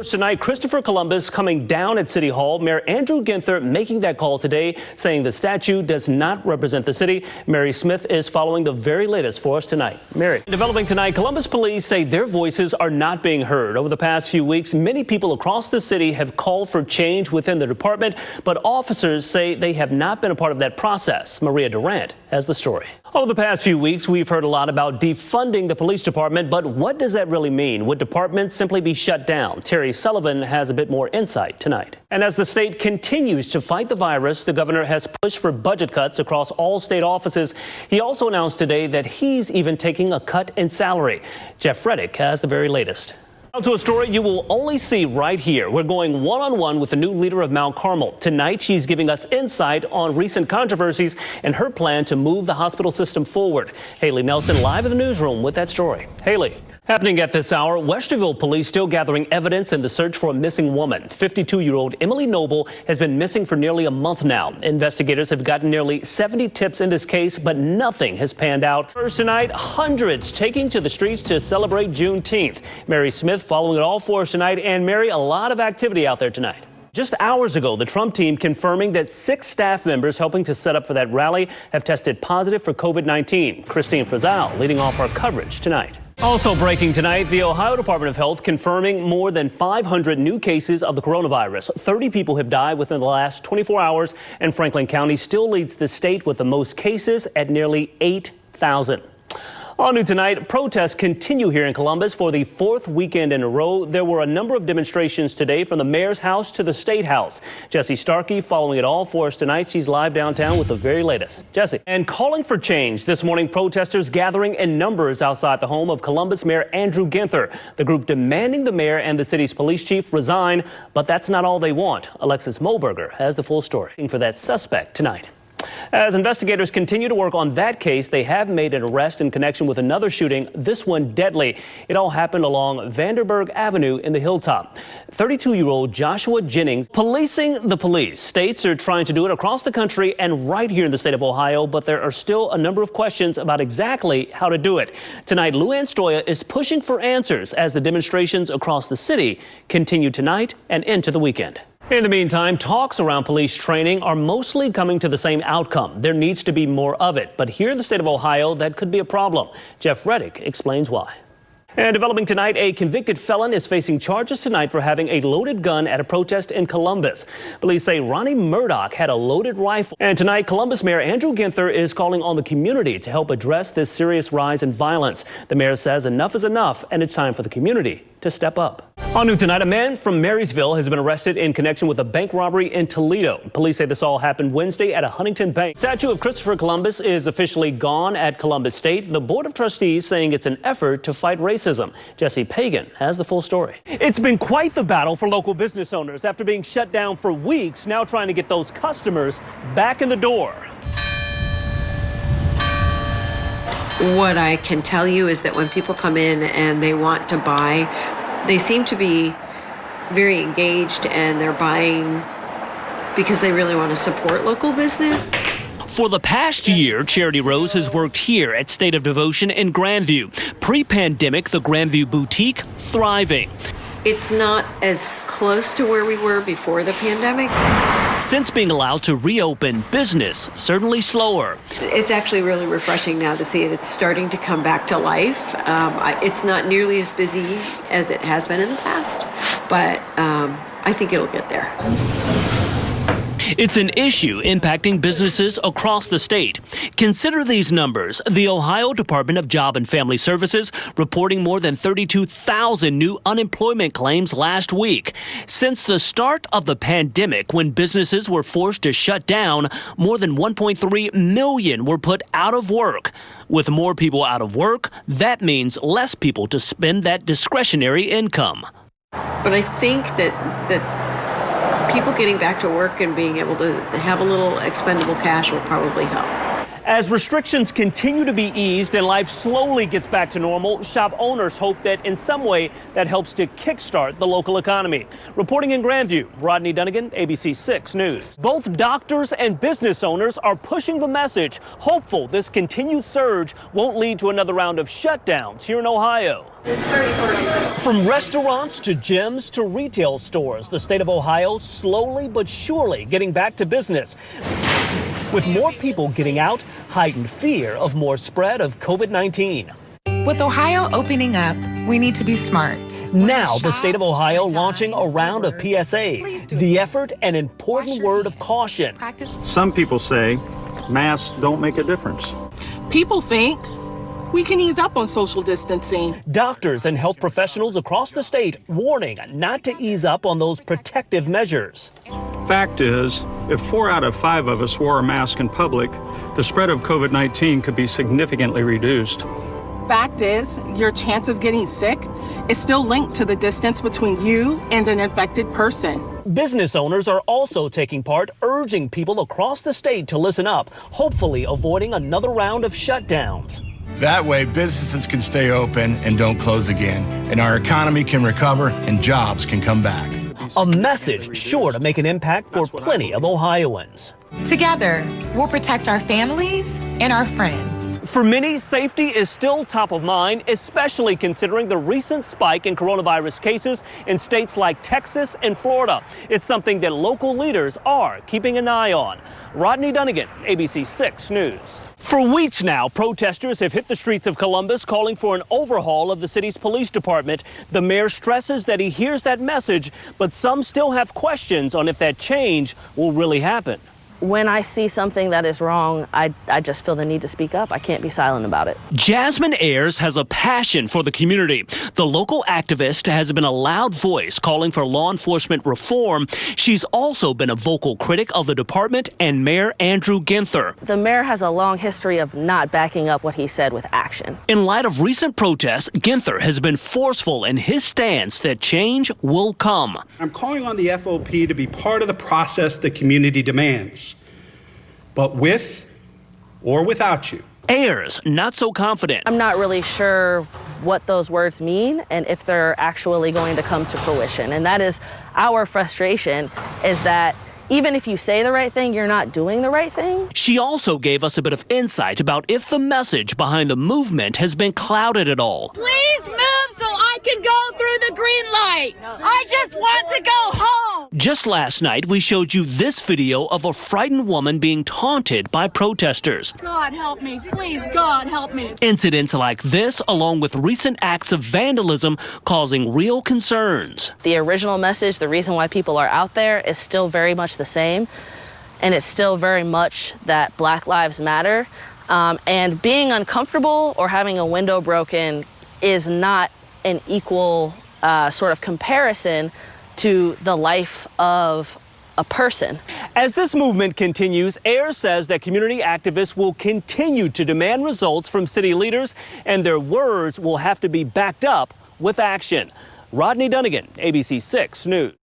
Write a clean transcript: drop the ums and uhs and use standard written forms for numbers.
Tonight, Christopher Columbus coming down at City Hall. Mayor Andrew Ginther making that call today, saying the statue does not represent the city. Mary Smith is following the very latest for us tonight. Mary. Developing tonight, Columbus police say their voices are not being heard. Over the past few weeks, many people across the city have called for change within the department, but officers say they have not been a part of that process. Maria Durant has the story. Over the past few weeks, we've heard a lot about defunding the police department, but what does that really mean? Would departments simply be shut down? Terry Sullivan has a bit more insight tonight. And as the state continues to fight the virus, the governor has pushed for budget cuts across all state offices. He also announced today that he's even taking a cut in salary. Jeff Reddick has the very latest. Now to a story you will only see right here. We're going one-on-one with the new leader of Mount Carmel. Tonight, she's giving us insight on recent controversies and her plan to move the hospital system forward. Haley Nelson live in the newsroom with that story. Haley. Happening at this hour, Westerville police still gathering evidence in the search for a missing woman. 52-year-old Emily Noble has been missing for nearly a month now. Investigators have gotten nearly 70 tips in this case, but nothing has panned out. First tonight, hundreds taking to the streets to celebrate Juneteenth. Mary Smith following it all for us tonight. And Mary, a lot of activity out there tonight. Just hours ago, the Trump team confirming that 6 staff members helping to set up for that rally have tested positive for COVID-19. Christine Frizzell leading off our coverage tonight. Also breaking tonight, the Ohio Department of Health confirming more than 500 new cases of the coronavirus. 30 people have died within the last 24 hours, and Franklin County still leads the state with the most cases at nearly 8,000. On new tonight, protests continue here in Columbus for the 4th weekend in a row. There were a number of demonstrations today from the mayor's house to the state house. Jessie Starkey following it all for us tonight. She's live downtown with the very latest. Jessie. And calling for change this morning, protesters gathering in numbers outside the home of Columbus Mayor Andrew Ginther. The group demanding the mayor and the city's police chief resign, but that's not all they want. Alexis Moberger has the full story for that suspect tonight. As investigators continue to work on that case, they have made an arrest in connection with another shooting, this one deadly. It all happened along Vanderburg Avenue in the Hilltop. 32-year-old Joshua Jennings policing the police. States are trying to do it across the country and right here in the state of Ohio, but there are still a number of questions about exactly how to do it. Tonight, Luann Stoya is pushing for answers as the demonstrations across the city continue tonight and into the weekend. In the meantime, talks around police training are mostly coming to the same outcome. There needs to be more of it. But here in the state of Ohio, that could be a problem. Jeff Reddick explains why. And developing tonight, a convicted felon is facing charges tonight for having a loaded gun at a protest in Columbus. Police say Ronnie Murdoch had a loaded rifle. And tonight, Columbus Mayor Andrew Ginther is calling on the community to help address this serious rise in violence. The mayor says enough is enough, and it's time for the community to step up. On new tonight, a man from Marysville has been arrested in connection with a bank robbery in Toledo. Police say this all happened Wednesday at a Huntington bank. Statue of Christopher Columbus is officially gone at Columbus State. The Board of Trustees saying it's an effort to fight racism. Jesse Pagan has the full story. It's been quite the battle for local business owners after being shut down for weeks, now trying to get those customers back in the door. What I can tell you is that when people come in and they want to buy, they seem to be very engaged and they're buying because they really want to support local business. For the past year, Charity Rose has worked here at State of Devotion in Grandview. Pre-pandemic, the Grandview boutique thriving. It's not as close to where we were before the pandemic. Since being allowed to reopen, business certainly slower. It's actually really refreshing now to see it. It's starting to come back to life. It's not nearly as busy as it has been in the past, but I think it'll get there. It's an issue impacting businesses across the state. Consider these numbers. The Ohio Department of Job and Family Services reporting more than 32,000 new unemployment claims last week. Since the start of the pandemic, when businesses were forced to shut down, more than 1.3 million were put out of work. With more people out of work, that means less people to spend that discretionary income. But I think that people getting back to work and being able to have a little expendable cash will probably help. As restrictions continue to be eased and life slowly gets back to normal, shop owners hope that in some way that helps to kickstart the local economy. Reporting in Grandview, Rodney Dunigan, ABC 6 News. Both doctors and business owners are pushing the message, hopeful this continued surge won't lead to another round of shutdowns here in Ohio. From restaurants to gyms to retail stores, the state of Ohio slowly but surely getting back to business. With more people getting out, heightened fear of more spread of COVID-19. With Ohio opening up, we need to be smart. Now, the state of Ohio launching a round of PSA. The effort, an important word of caution. Some people say masks don't make a difference. People think we can ease up on social distancing. Doctors and health professionals across the state warning not to ease up on those protective measures. Fact is, if 4 out of 5 of us wore a mask in public, the spread of COVID-19 could be significantly reduced. Fact is, your chance of getting sick is still linked to the distance between you and an infected person. Business owners are also taking part, urging people across the state to listen up, hopefully avoiding another round of shutdowns. That way, businesses can stay open and don't close again, and our economy can recover and jobs can come back. A message sure to make an impact for plenty of Ohioans. Together, we'll protect our families and our friends. For many, safety is still top of mind, especially considering the recent spike in coronavirus cases in states like Texas and Florida. It's something that local leaders are keeping an eye on. Rodney Dunigan, ABC 6 News. For weeks now, protesters have hit the streets of Columbus calling for an overhaul of the city's police department. The mayor stresses that he hears that message, but some still have questions on if that change will really happen. When I see something that is wrong, I just feel the need to speak up. I can't be silent about it. Jasmine Ayers has a passion for the community. The local activist has been a loud voice calling for law enforcement reform. She's also been a vocal critic of the department and Mayor Andrew Ginther. The mayor has a long history of not backing up what he said with action. In light of recent protests, Ginther has been forceful in his stance that change will come. I'm calling on the FOP to be part of the process the community demands, but with or without you. Ayers, not so confident. I'm not really sure what those words mean and if they're actually going to come to fruition. And that is our frustration, is that even if you say the right thing, you're not doing the right thing. She also gave us a bit of insight about if the message behind the movement has been clouded at all. Please move so I can go through the green light. I just want to go home. Just last night, we showed you this video of a frightened woman being taunted by protesters. God help me. Please, God help me. Incidents like this, along with recent acts of vandalism, causing real concerns. The original message, the reason why people are out there, is still very much the same. And it's still very much that Black Lives Matter. And being uncomfortable or having a window broken is not an equal sort of comparison to the life of a person. As this movement continues, Ayers says that community activists will continue to demand results from city leaders, and their words will have to be backed up with action. Rodney Dunigan, ABC 6 News.